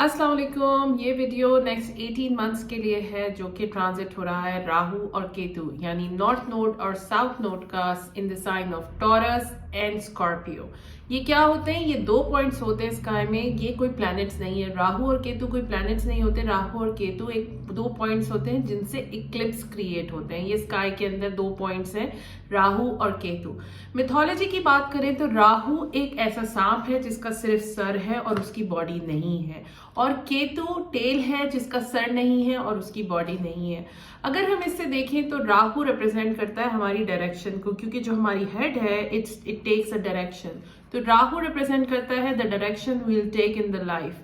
अस्सलाम वालेकुम। ये वीडियो नेक्स्ट 18 मंथ्स के लिए है जो कि ट्रांजिट हो रहा है राहु और केतु यानी नॉर्थ नोड और साउथ नोड का in the sign of Taurus and Scorpio. ये क्या होते हैं? ये दो पॉइंट्स होते हैं स्काई में। ये कोई प्लैनेट्स नहीं है। राहु और केतु कोई प्लैनेट्स नहीं होते। राहु और केतु एक दो पॉइंट्स होते हैं जिनसे इक्लिप्स क्रिएट होते हैं। ये स्काई के अंदर दो पॉइंट्स हैं, राहु और केतु। मिथोलॉजी की बात करें तो राहु एक ऐसा सांप है जिसका सिर्फ सर है और उसकी बॉडी नहीं है, और केतु टेल है जिसका सर नहीं है और उसकी बॉडी नहीं है। अगर हम इससे देखें तो राहु रिप्रेजेंट करता है हमारी डायरेक्शन को, क्योंकि जो हमारी हेड है इट टेक्स अ डायरेक्शन। तो राहु रिप्रेजेंट करता है the direction we will take in the life.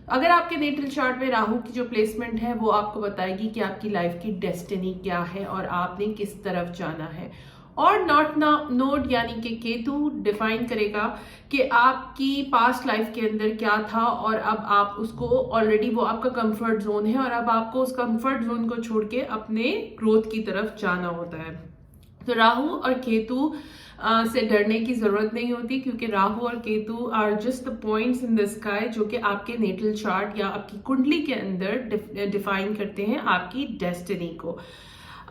अगर आपके नेटल चार्ट में राहु की जो प्लेसमेंट है वो आपको बताएगी कि आपकी लाइफ की डेस्टिनी क्या है और आपने किस तरफ जाना है। और नॉर्थ नोड यानी कि केतु डिफाइन करेगा कि आपकी पास्ट लाइफ के अंदर क्या था और अब आप उसको ऑलरेडी वो आपका कंफर्ट जोन है और अब आपको उस कंफर्ट जोन को छोड़ के अपने ग्रोथ की तरफ जाना होता है। तो राहु और केतु से डरने की जरूरत नहीं होती, क्योंकि राहु और Ketu are just the points in the sky जो कि आपके नेटल चार्ट या आपकी कुंडली के अंदर डिफाइन करते हैं आपकी डेस्टिनी को।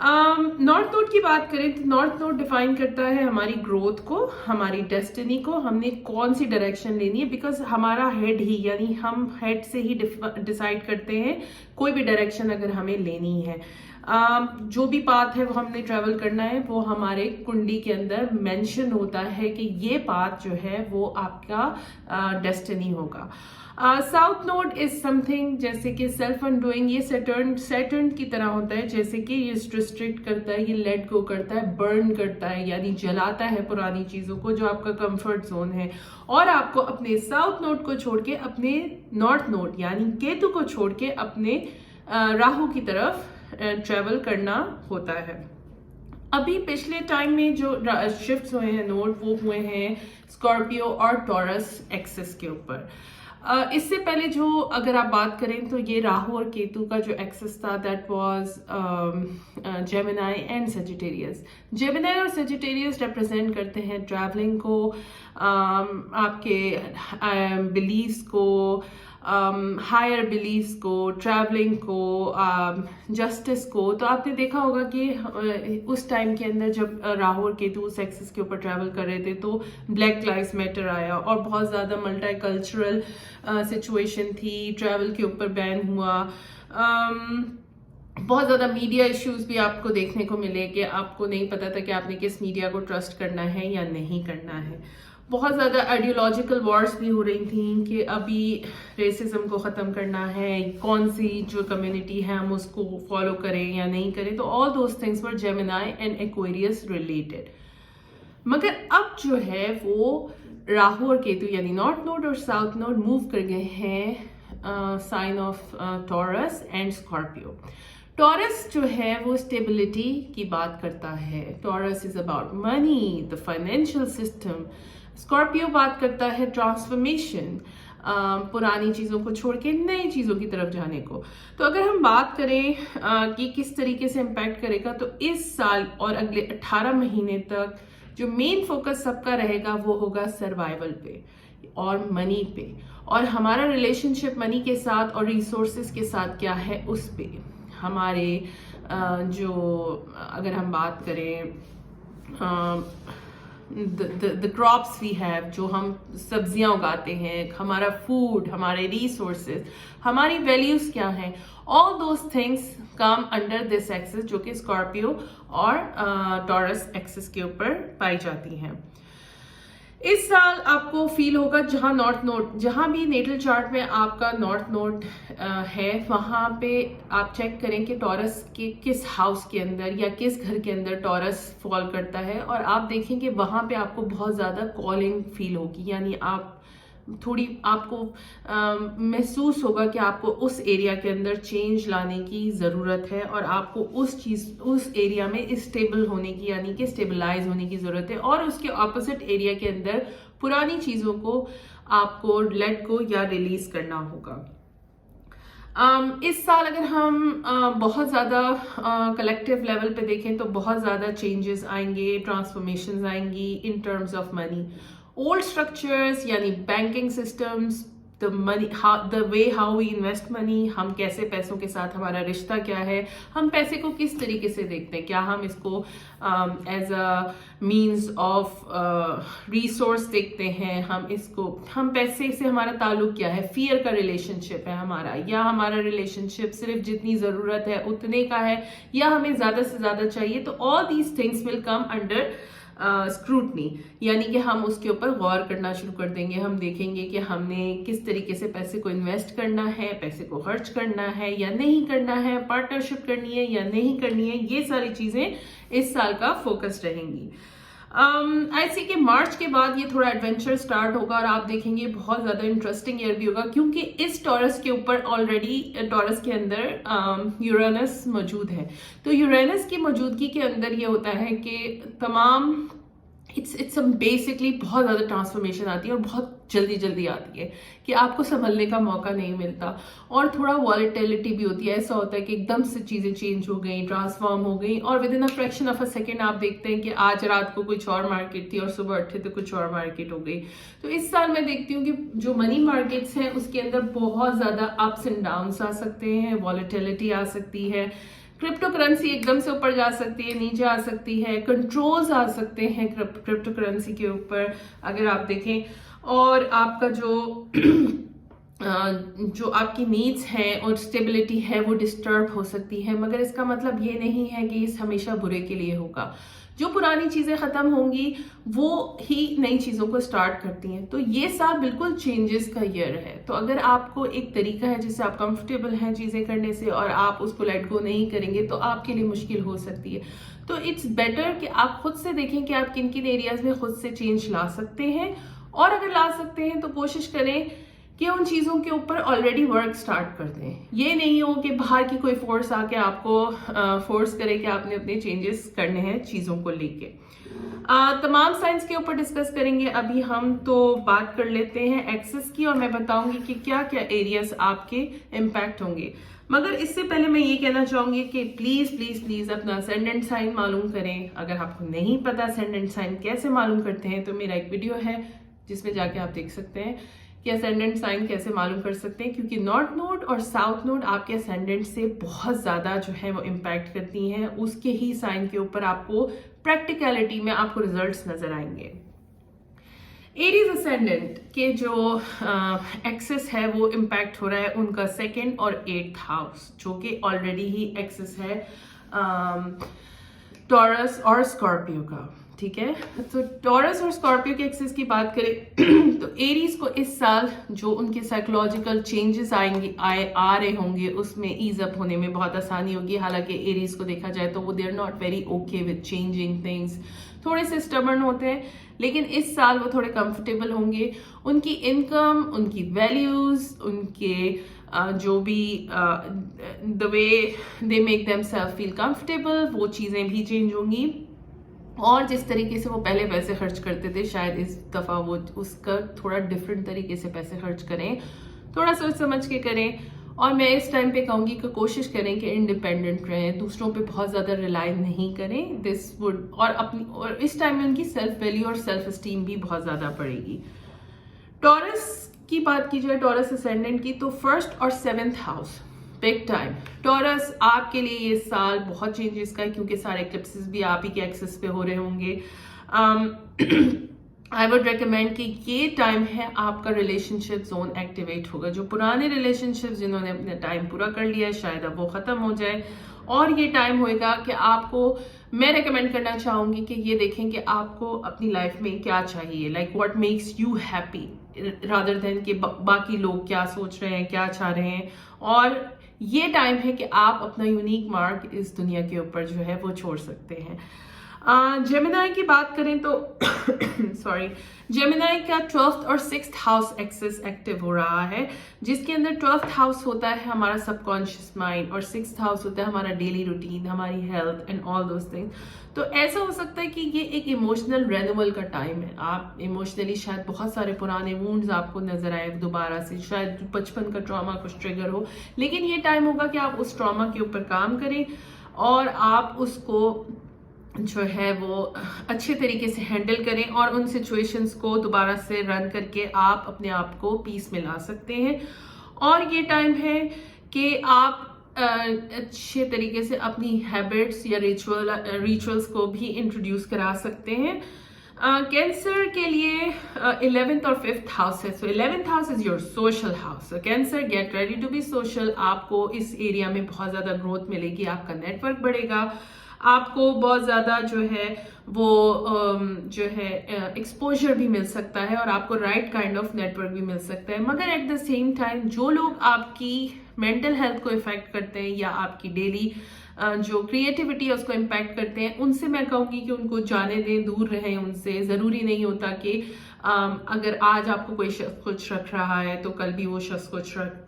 नॉर्थ नोड की बात करें तो नॉर्थ नोड डिफाइन करता है हमारी ग्रोथ को, हमारी डेस्टिनी को, हमने कौन सी डायरेक्शन लेनी है। बिकॉज हमारा हेड ही यानी हम हेड से ही डिसाइड करते हैं कोई भी डायरेक्शन अगर हमें लेनी है। जो भी पाथ है वो हमने ट्रेवल करना है वो हमारे कुंडली के अंदर मेंशन होता है कि ये पाथ जो है वो आपका डेस्टिनी होगा। साउथ नोड इज समथिंग जैसे कि सेल्फ अनडूइंग। ये सैटर्न की तरह होता है, जैसे कि ये रिस्ट्रिक्ट करता है, ये लेट गो करता है, बर्न करता है यानी जलाता है पुरानी चीजों को जो आपका कंफर्ट जोन है, और आपको अपने साउथ नोड को छोड़ के अपने नॉर्थ नोड यानी केतु को छोड़ के अपने राहु की तरफ ट्रेवल करना होता है। अभी पिछले टाइम में जो शिफ्ट्स हुए हैं नोड वो हुए हैं स्कॉर्पियो और टॉरस एक्सिस के ऊपर। इससे पहले जो अगर आप बात करें तो ये राहु और केतु का जो एक्सिस था that was Gemini and Sagittarius. Gemini और सेजिटेरियस रिप्रेजेंट करते हैं ट्रैवलिंग को, आपके बिलीव्स को, हायर बिलीव्स को, ट्रैवलिंग को, जस्टिस को। तो आपने देखा होगा कि उस टाइम के अंदर जब राहु और केतु उस एक्सिस के ऊपर ट्रैवल कर रहे थे तो ब्लैक लाइव्स मैटर आया और बहुत ज़्यादा मल्टी कल्चरल सिचुएशन थी, ट्रैवल के ऊपर बैन हुआ। बहुत ज़्यादा मीडिया इश्यूज भी आपको देखने को मिले कि आपको नहीं पता था कि आपने किस मीडिया को ट्रस्ट करना है या नहीं करना है। बहुत ज़्यादा आइडियोलॉजिकल वॉर्स भी हो रही थी कि अभी रेसिज्म को ख़त्म करना है, कौन सी जो कम्युनिटी है हम उसको फॉलो करें या नहीं करें। तो all those things were Gemini and Aquarius related. मगर अब जो है वो राहु और केतु यानी नॉर्थ नोड और साउथ नोड मूव कर गए हैं sign of Taurus and Scorpio. Taurus जो है वो स्टेबिलिटी की बात करता है। Taurus is about money, the financial system. Scorpio बात करता है ट्रांसफॉर्मेशन, पुरानी चीज़ों को छोड़ के नई चीज़ों की तरफ जाने को। तो अगर हम बात करें कि किस तरीके से इम्पैक्ट करेगा तो इस साल और अगले 18 महीने तक जो मेन फोकस सबका रहेगा वो होगा सर्वाइवल पे और मनी पे, और हमारा रिलेशनशिप मनी के साथ और रिसोर्सेज के साथ क्या है उस पे। हमारे जो अगर हम बात करें द क्रॉप्स वी हैव, जो हम सब्जियां उगाते हैं, हमारा फूड, हमारे रिसोर्सेज, हमारी वैल्यूज क्या हैं, all those things come under this axis जो कि स्कॉर्पियो और टॉरस एक्सिस के ऊपर पाई जाती हैं। इस साल आपको फील होगा जहां नॉर्थ नोड, जहां भी नेटल चार्ट में आपका नॉर्थ नोड है वहां पे आप चेक करें कि टॉरस के किस हाउस के अंदर या किस घर के अंदर टॉरस फॉल करता है, और आप देखें कि वहां पे आपको बहुत ज्यादा कॉलिंग फील होगी। यानी आप थोड़ी आपको महसूस होगा कि आपको उस एरिया के अंदर चेंज लाने की ज़रूरत है और आपको उस एरिया में स्टेबल होने की यानी कि स्टेबलाइज होने की ज़रूरत है, और उसके ऑपोजिट एरिया के अंदर पुरानी चीज़ों को आपको लेट गो या रिलीज करना होगा। इस साल अगर हम बहुत ज़्यादा कलेक्टिव लेवल पे देखें तो बहुत ज़्यादा चेंजेस आएंगे, ट्रांसफॉर्मेशंस आएंगी in terms of money. Old structures यानी banking systems, the way how we invest money, हम कैसे पैसों के साथ, हमारा रिश्ता क्या है, हम पैसे को किस तरीके से देखते हैं, क्या हम इसको as a means of resource देखते हैं, हम पैसे से हमारा ताल्लुक क्या है, फियर का रिलेशनशिप है हमारा, या हमारा रिलेशनशिप सिर्फ जितनी ज़रूरत है उतने का है, या हमें ज़्यादा से ज़्यादा चाहिए। तो all these things will come under scrutiny, यानी कि हम उसके ऊपर गौर करना शुरू कर देंगे। हम देखेंगे कि हमने किस तरीके से पैसे को इन्वेस्ट करना है, पैसे को खर्च करना है या नहीं करना है, पार्टनरशिप करनी है या नहीं करनी है, ये सारी चीजें इस साल का फोकस रहेंगी। आई सी कि मार्च के बाद ये थोड़ा एडवेंचर स्टार्ट होगा और आप देखेंगे बहुत ज़्यादा इंटरेस्टिंग ईयर भी होगा, क्योंकि इस टॉरस के ऊपर ऑलरेडी टॉरस के अंदर यूरेनस मौजूद है। तो यूरेनस की मौजूदगी के अंदर ये होता है कि तमाम इट्स बेसिकली बहुत ज़्यादा ट्रांसफॉर्मेशन आती है और बहुत जल्दी आती है कि आपको संभलने का मौका नहीं मिलता, और थोड़ा वॉलेटिलिटी भी होती है। ऐसा होता है कि एकदम से चीज़ें चेंज हो गई, ट्रांसफॉर्म हो गई, और with in a fraction of a second आप देखते हैं कि आज रात को कुछ और मार्केट थी और सुबह उठे तो कुछ और मार्केट हो गई। तो इस साल मैं देखती हूँ कि जो मनी मार्केट्स हैं उसके अंदर बहुत ज़्यादा अप्स एंड डाउन्स आ सकते हैं, वॉलेटिलिटी आ सकती है, क्रिप्टो करेंसी एकदम से ऊपर जा सकती है, नीचे आ सकती है, कंट्रोल्स आ सकते हैं क्रिप्टो करेंसी के ऊपर अगर आप देखें, और आपका जो आपकी नीड्स हैं और स्टेबिलिटी है वो डिस्टर्ब हो सकती है। मगर इसका मतलब ये नहीं है कि इस हमेशा बुरे के लिए होगा। जो पुरानी चीज़ें ख़त्म होंगी वो ही नई चीज़ों को स्टार्ट करती हैं। तो ये साल बिल्कुल चेंजेस का ईयर है। तो अगर आपको एक तरीका है जिससे आप कंफर्टेबल हैं चीज़ें करने से और आप उसको लेट गो नहीं करेंगे तो आपके लिए मुश्किल हो सकती है। तो इट्स बेटर कि आप खुद से देखें कि आप किन किन एरियाज में खुद से चेंज ला सकते हैं, और अगर ला सकते हैं तो कोशिश करें कि उन चीज़ों के ऊपर ऑलरेडी वर्क स्टार्ट कर दें। ये नहीं हो कि बाहर की कोई फोर्स आके आपको फोर्स करे कि आपने अपने चेंजेस करने हैं चीज़ों को लेके। तमाम साइंस के ऊपर डिस्कस करेंगे। अभी हम तो बात कर लेते हैं एक्सेस की, और मैं बताऊंगी कि क्या क्या एरियाज आपके इम्पैक्ट होंगे। मगर इससे पहले मैं ये कहना चाहूंगी कि प्लीज प्लीज प्लीज अपना असेंडेंट साइन मालूम करें। अगर आपको नहीं पता असेंडेंट साइन कैसे मालूम करते हैं तो मेरा एक वीडियो है जिसमें जाके आप देख सकते हैं कि असेंडेंट साइन कैसे मालूम कर सकते हैं, क्योंकि नॉर्थ नोड और साउथ नोड आपके असेंडेंट से बहुत ज़्यादा जो है वो इम्पैक्ट करती हैं। उसके ही साइन के ऊपर आपको प्रैक्टिकलिटी में आपको रिजल्ट्स नजर आएंगे। एरीज असेंडेंट के जो एक्सेस है वो इम्पैक्ट हो रहा है उनका 2nd और 8th हाउस, जो कि ऑलरेडी ही एक्सेस है टॉरस और स्कॉर्पियो का। ठीक है, तो टॉरस और स्कॉर्पियो के एक्सेस की बात करें तो एरीज को इस साल जो उनके साइकोलॉजिकल चेंजेस आ रहे होंगे उसमें ईज अप होने में बहुत आसानी होगी। हालांकि एरीज को देखा जाए तो वो they are not very okay with changing things, थोड़े से स्टबर्न होते हैं, लेकिन इस साल वो थोड़े कंफर्टेबल होंगे। उनकी इनकम, उनकी वैल्यूज, उनके जो भी the way they make themself feel comfortable, वो चीज़ें भी चेंज होंगी। और जिस तरीके से वो पहले पैसे खर्च करते थे शायद इस दफ़ा वो उसका थोड़ा डिफरेंट तरीके से पैसे खर्च करें, थोड़ा सोच समझ के करें। और मैं इस टाइम पे कहूँगी कि कोशिश करें कि इंडिपेंडेंट रहें, दूसरों पे बहुत ज़्यादा रिलाई नहीं करें। दिस वुड और इस टाइम में उनकी सेल्फ वैल्यू और सेल्फ एस्टीम भी बहुत ज़्यादा बढ़ेगी। टॉरस की बात की जाए, टॉरस असेंडेंट की, तो 1st और 7th house big time. Taurus आपके लिए ये साल बहुत चेंजेस का है, क्योंकि सारे क्लिप्सेस भी आप ही के एक्सेस पे हो रहे होंगे। आई वुड रिकमेंड कि ये टाइम है आपका रिलेशनशिप जोन एक्टिवेट होगा। जो पुराने रिलेशनशिप जिन्होंने अपना टाइम पूरा कर लिया है शायद अब वो ख़त्म हो जाए, और ये टाइम होएगा कि आपको, मैं रिकमेंड करना चाहूँगी कि ये देखें कि आपको अपनी लाइफ में क्या चाहिए, like what makes you happy, rather than कि बाकी लोग क्या सोच रहे हैं, क्या चाह रहे हैं। और ये टाइम है कि आप अपना यूनिक मार्क इस दुनिया के ऊपर जो है वो छोड़ सकते हैं। जेमिनाई की बात करें तो सॉरी, जेमिनाई का 12th और 6th हाउस एक्सेस एक्टिव हो रहा है, जिसके अंदर 12th हाउस होता है हमारा सबकॉन्शियस माइंड और 6th हाउस होता है हमारा डेली रूटीन, हमारी health and all those things. तो ऐसा हो सकता है कि ये एक इमोशनल रेन्यूअल का टाइम है। आप इमोशनली शायद बहुत सारे पुराने वुंड्स आपको नजर आए दोबारा से, शायद बचपन का ट्रॉमा कुछ ट्रिगर हो, लेकिन ये टाइम होगा कि आप उस ट्रॉमा के ऊपर काम करें और आप उसको जो है वो अच्छे तरीके से हैंडल करें और उन सिचुएशंस को दोबारा से रन करके आप अपने आप को पीस में ला सकते हैं। और ये टाइम है कि आप अच्छे तरीके से अपनी हैबिट्स या रिचुअल्स को भी इंट्रोड्यूस करा सकते हैं। कैंसर के लिए 11th और 5th हाउस है, so 11th house is your social house. So Cancer, get ready to be social. आपको इस एरिया में बहुत ज़्यादा ग्रोथ मिलेगी, आपका नेटवर्क बढ़ेगा, आपको बहुत ज़्यादा जो है वो जो है एक्सपोजर भी मिल सकता है और आपको राइट काइंड ऑफ नेटवर्क भी मिल सकता है। मगर एट द सेम टाइम जो लोग आपकी मेंटल हेल्थ को इफेक्ट करते हैं या आपकी डेली जो क्रिएटिविटी है उसको इम्पैक्ट करते हैं, उनसे मैं कहूँगी कि उनको जाने दें, दूर रहें उनसे। ज़रूरी नहीं होता कि अगर आज आपको कोई शख्स खुश रख रहा है तो कल भी वो शख्स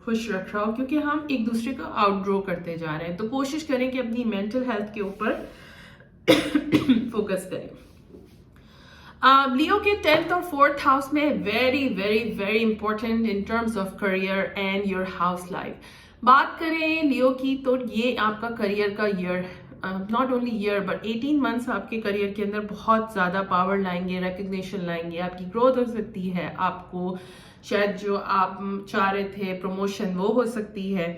खुश रख रहा हो, क्योंकि हम एक दूसरे को आउटग्रो करते जा रहे हैं। तो कोशिश करें कि अपनी मेंटल हेल्थ के ऊपर फोकस करें। लियो के 10th और 4th हाउस में very very very important in terms of career and your house life. बात करें लियो की तो ये आपका करियर का year, not only year but 18 months आपके करियर के अंदर बहुत ज़्यादा पावर लाएंगे, रिकग्निशन लाएंगे, आपकी ग्रोथ हो सकती है, आपको शायद जो आप चाह रहे थे प्रमोशन वो हो सकती है।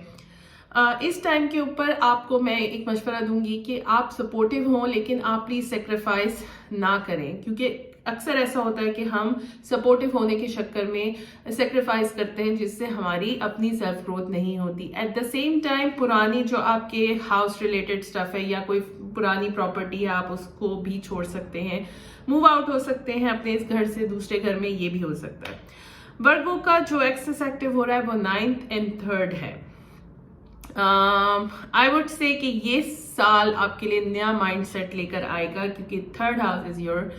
इस टाइम के ऊपर आपको मैं एक मशवरा दूंगी कि आप सपोर्टिव हों, लेकिन आप प्लीज सेक्रीफाइस ना करें, क्योंकि अक्सर ऐसा होता है कि हम सपोर्टिव होने के चक्कर में सेक्रीफाइस करते हैं, जिससे हमारी अपनी सेल्फ ग्रोथ नहीं होती। एट द सेम टाइम पुरानी जो आपके हाउस रिलेटेड स्टफ है या कोई पुरानी प्रॉपर्टी है, आप उसको भी छोड़ सकते हैं, मूव आउट हो सकते हैं अपने इस घर से दूसरे घर में, ये भी हो सकता है। वर्गो का जो एक्सेस एक्टिव हो रहा है वो 9th and 3rd है। आई वुड से कि ये साल आपके लिए नया माइंडसेट लेकर आएगा, क्योंकि 3rd house is your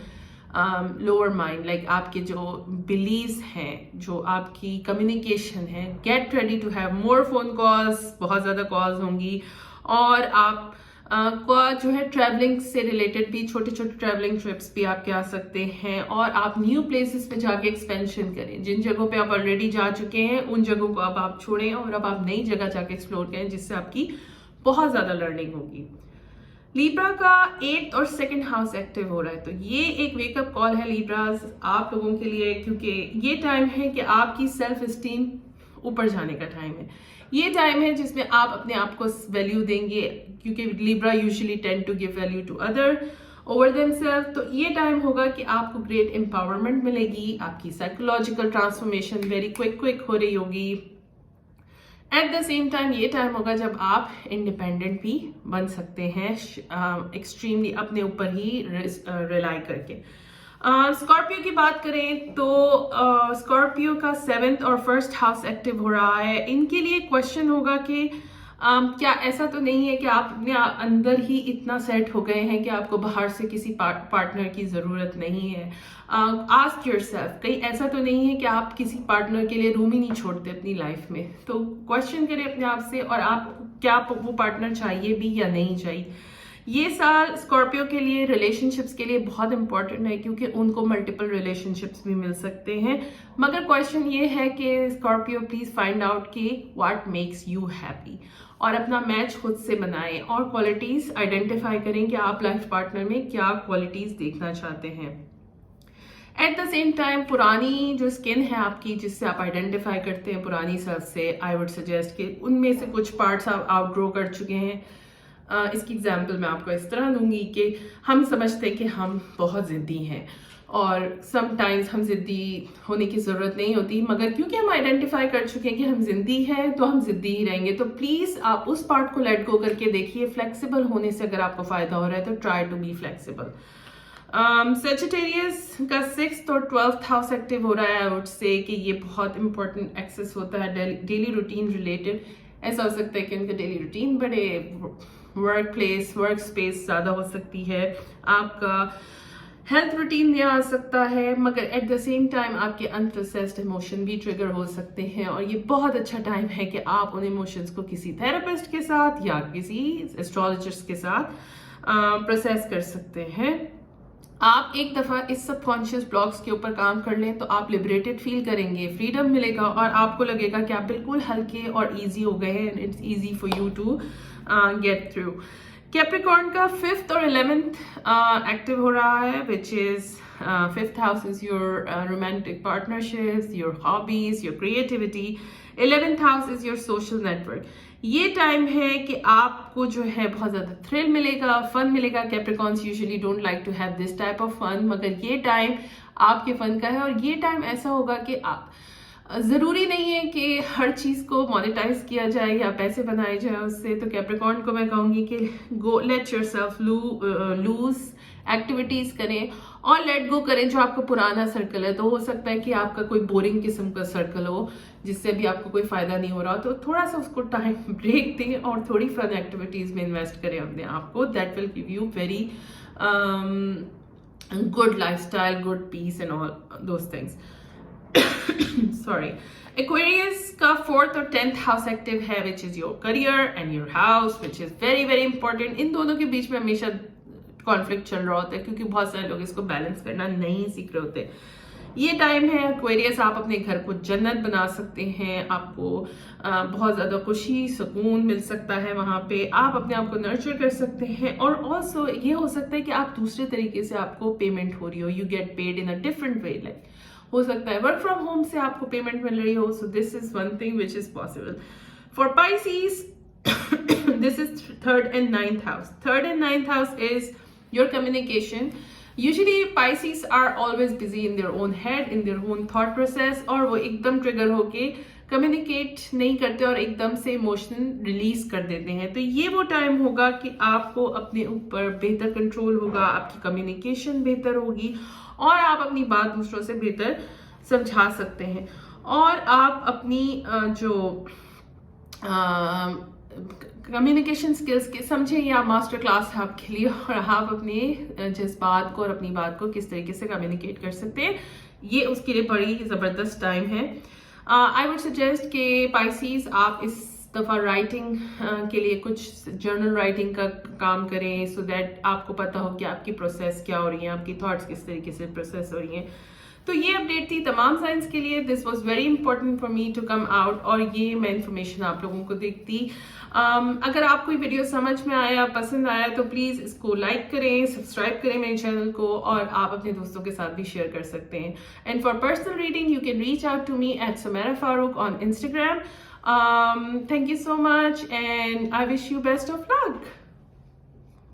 lower mind, like आपके जो बिलीव्स हैं, जो आपकी कम्युनिकेशन है। Get ready to have more phone calls, बहुत ज़्यादा कॉल्स होंगी, और आप का जो है ट्रैवलिंग से रिलेटेड भी छोटे छोटे ट्रैवलिंग ट्रिप्स भी आपके आ सकते हैं, और आप न्यू प्लेसेस पे जाके एक्सपेंशन करें। जिन जगहों पे आप ऑलरेडी जा चुके हैं उन जगहों को अब आप छोड़ें और अब आप नई जगह जाके एक्सप्लोर करें, जिससे आपकी बहुत ज़्यादा लर्निंग होगी। लीब्रा का 8th और 2nd हाउस एक्टिव हो रहा है, तो ये एक वेकअप कॉल है लीब्राज आप लोगों के लिए, क्योंकि ये टाइम है कि आपकी सेल्फ एस्टीम ऊपर जाने का टाइम है। ये टाइम है जिसमें आप अपने आप को वैल्यू देंगे, क्योंकि Libra usually tend to give value to other over themself. तो ये टाइम होगा कि आपको ग्रेट एम्पावरमेंट मिलेगी, आपकी साइकोलॉजिकल ट्रांसफॉर्मेशन वेरी क्विक हो रही होगी। एट द सेम टाइम ये टाइम होगा जब आप इंडिपेंडेंट भी बन सकते हैं, एक्सट्रीमली अपने ऊपर ही रिलाई करके। स्कॉर्पियो की बात करें तो स्कॉर्पियो का 7th और 1st हाउस एक्टिव हो रहा है। इनके लिए क्वेश्चन होगा कि क्या ऐसा तो नहीं है कि आप अपने अंदर ही इतना सेट हो गए हैं कि आपको बाहर से किसी पार्टनर की ज़रूरत नहीं है। आस्क योरसेल्फ, कहीं ऐसा तो नहीं है कि आप किसी पार्टनर के लिए रूम ही नहीं छोड़ते अपनी लाइफ में। तो क्वेश्चन करें अपने आप से, और आप क्या वो पार्टनर चाहिए भी या नहीं चाहिए। ये साल स्कॉर्पियो के लिए रिलेशनशिप्स के लिए बहुत इंपॉर्टेंट है, क्योंकि उनको मल्टीपल रिलेशनशिप्स भी मिल सकते हैं। मगर क्वेश्चन ये है कि स्कॉर्पियो प्लीज फाइंड आउट कि व्हाट मेक्स यू हैप्पी, और अपना मैच खुद से बनाएं और क्वालिटीज आइडेंटिफाई करें कि आप लाइफ पार्टनर में क्या क्वालिटीज देखना चाहते हैं। एट द सेम टाइम पुरानी जो स्किन है आपकी, जिससे आप आइडेंटिफाई करते हैं पुरानी सेल्फ से, आई वुड सजेस्ट कि उनमें से कुछ पार्ट्स आप आउटग्रो कर चुके हैं। इसकी एग्जाम्पल मैं आपको इस तरह दूंगी कि हम समझते हैं कि हम बहुत ज़िद्दी हैं, और समटाइम्स हम ज़िद्दी होने की ज़रूरत नहीं होती, मगर क्योंकि हम आइडेंटिफाई कर चुके हैं कि हम ज़िद्दी हैं तो हम ज़िद्दी ही रहेंगे। तो प्लीज़ आप उस पार्ट को लेट गो करके देखिए। फ्लेक्सिबल होने से अगर आपको फ़ायदा हो रहा है तो try to be flexible. Sagittarius का 6th और 12th हाउस एक्टिव हो रहा है। आई वुड से कि ये बहुत इंपॉर्टेंट एक्सेस होता है डेली रूटीन रिलेटेड। ऐसा हो सकता है कि उनका डेली रूटीन बड़े वर्क प्लेस, वर्क स्पेस ज़्यादा हो सकती है, आपका हेल्थ रूटीन नया आ सकता है, मगर एट द सेम टाइम आपके अनप्रोसेस्ड इमोशन भी ट्रिगर हो सकते हैं। और ये बहुत अच्छा टाइम है कि आप उन इमोशंस को किसी थेरेपिस्ट के साथ या किसी एस्ट्रोलॉजिस्ट के साथ प्रोसेस कर सकते हैं। आप एक दफ़ा इस सबकॉन्शियस ब्लॉक्स के ऊपर काम कर लें तो आप लिबरेटेड फील करेंगे, फ्रीडम मिलेगा, और आपको लगेगा कि आप बिल्कुल हल्के और इजी हो गए हैं। It's easy for you to get through. Capricorn का 5th और 11th एक्टिव हो रहा है, which is 5th house is your romantic partnerships, your hobbies, your creativity. 11th house is your social network. ये टाइम है कि आपको जो है बहुत ज्यादा थ्रिल मिलेगा, फन मिलेगा. Capricorns usually don't like to have this type of fun, मगर ये टाइम आपके फन का है. और ये टाइम ऐसा होगा कि आप, जरूरी नहीं है कि हर चीज को मोनेटाइज किया जाए या पैसे बनाए जाए उससे. तो कैप्रिकॉर्न को मैं कहूंगी कि go let yourself loose, activities करें और लेट गो करें जो आपका पुराना सर्कल है. तो हो सकता है कि आपका कोई बोरिंग किस्म का सर्कल हो जिससे भी आपको कोई फायदा नहीं हो रहा, तो थोड़ा सा उसको टाइम ब्रेक दें और थोड़ी फन एक्टिविटीज में इन्वेस्ट करें अपने आप को. That will give you very good lifestyle, good peace and all those things. Sorry. Aquarius का 4th और 10th हाउस एक्टिव है, which is your career and your house, which is very very important. इन दोनों के बीच में हमेशा conflict चल रहा होता है क्योंकि बहुत सारे लोग इसको बैलेंस करना नहीं सीख रहे होते. ये टाइम है एक्वेरियस, आप अपने घर को जन्नत बना सकते हैं. आपको बहुत ज्यादा खुशी, सुकून मिल सकता है वहां पे. आप अपने आप को नर्चर कर सकते हैं. और ऑल्सो ये हो सकता है कि आप दूसरे तरीके से आपको पेमेंट हो रही हो, you get paid in a different way. Like हो सकता है वर्क फ्रॉम होम से आपको पेमेंट मिल रही हो. So this is one thing which is possible. For Pisces this is 3rd and 9th house. 3rd and 9th house is your communication. Usually Pisces are always busy in their own head, in their own thought process, और वो एकदम trigger होके communicate नहीं करते और एकदम से emotion release कर देते हैं. तो ये वो टाइम होगा कि आपको अपने ऊपर बेहतर कंट्रोल होगा, आपकी कम्युनिकेशन बेहतर होगी और आप अपनी बात दूसरों से बेहतर समझा सकते हैं. और आप अपनी जो कम्युनिकेशन स्किल्स के समझे या मास्टर क्लास है आपके लिए, और आप अपने जज्बात को और अपनी बात को किस तरीके से कम्युनिकेट कर सकते हैं, ये उसके लिए बड़ी जबरदस्त टाइम है. आई वुड सजेस्ट कि पाइसीज आप इस दफा राइटिंग के लिए कुछ जर्नल राइटिंग का काम करें, सो दैट आपको पता हो कि आपकी प्रोसेस क्या हो रही है, आपकी थॉट्स किस तरीके से प्रोसेस हो रही हैं. तो ये अपडेट थी तमाम साइंस के लिए. This was very important for me to come out, और ये मैं इन्फॉर्मेशन आप लोगों को देखती. अगर आपको ये वीडियो समझ में आया, पसंद आया, तो प्लीज इसको लाइक करें, सब्सक्राइब करें मेरे चैनल को, और आप अपने दोस्तों के साथ भी शेयर कर सकते हैं. And for personal reading you can reach out to me at Sumera Farooq on Instagram. Thank you so much and I wish you best of luck.